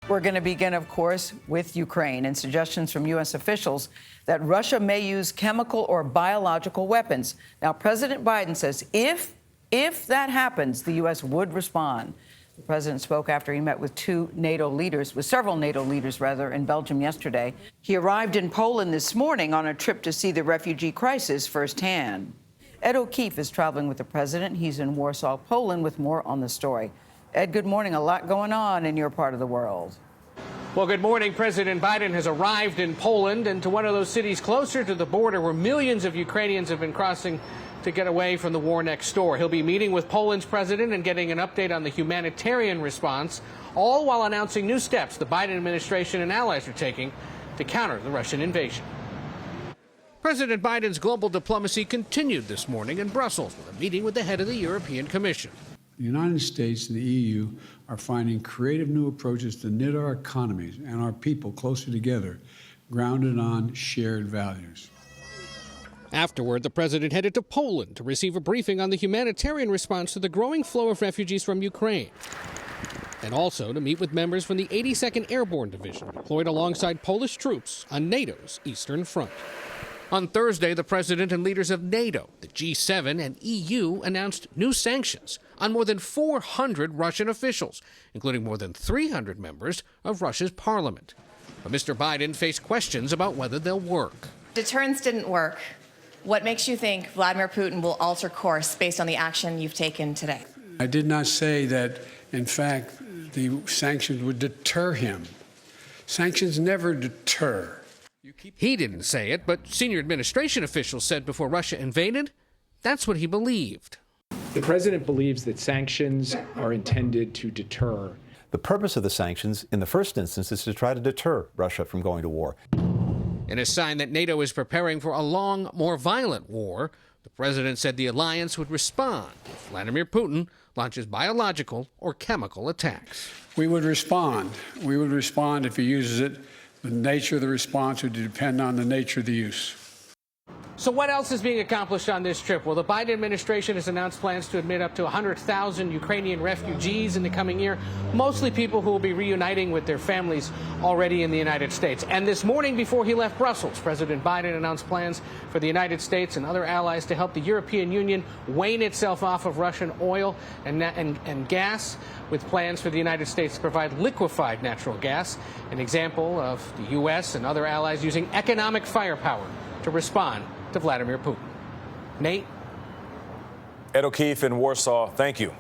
We're going to begin, of course, with Ukraine and suggestions from U.S. officials that Russia may use chemical or biological weapons. Now, President Biden says if that happens, the U.S. would respond. The president spoke after he met with several NATO leaders, in Belgium yesterday. He arrived in Poland this morning on a trip to see the refugee crisis firsthand. Ed O'Keefe is traveling with the president. He's in Warsaw, Poland, with more on the story. Ed, good morning. A lot going on in your part of the world. Well, good morning. President Biden has arrived in Poland and to one of those cities closer to the border where millions of Ukrainians have been crossing to get away from the war next door. He'll be meeting with Poland's president and getting an update on the humanitarian response, all while announcing new steps the Biden administration and allies are taking to counter the Russian invasion. President Biden's global diplomacy continued this morning in Brussels with a meeting with the head of the European Commission. The United States and the EU are finding creative new approaches to knit our economies and our people closer together, grounded on shared values. Afterward, the president headed to Poland to receive a briefing on the humanitarian response to the growing flow of refugees from Ukraine, and also to meet with members from the 82nd Airborne Division deployed alongside Polish troops on NATO's Eastern Front. On Thursday, the president and leaders of NATO, the G7, and EU announced new sanctions on more than 400 Russian officials, including more than 300 members of Russia's parliament. But Mr. Biden faced questions about whether they'll work. Deterrence didn't work. What makes you think Vladimir Putin will alter course based on the action you've taken today? I did not say that, in fact, the sanctions would deter him. Sanctions never deter. He didn't say it, but senior administration officials said before Russia invaded, that's what he believed. The president believes that sanctions are intended to deter. The purpose of the sanctions, in the first instance, is to try to deter Russia from going to war. In a sign that NATO is preparing for a long, more violent war, the president said the alliance would respond if Vladimir Putin launches biological or chemical attacks. We would respond. We would respond if he uses it. The nature of the response would depend on the nature of the use. So what else is being accomplished on this trip? Well, the Biden administration has announced plans to admit up to 100,000 Ukrainian refugees in the coming year, mostly people who will be reuniting with their families already in the United States. And this morning, before he left Brussels, President Biden announced plans for the United States and other allies to help the European Union wane itself off of Russian oil and gas, with plans for the United States to provide liquefied natural gas, an example of the U.S. and other allies using economic firepower to respond to Vladimir Putin. Nate? Ed O'Keefe in Warsaw, thank you.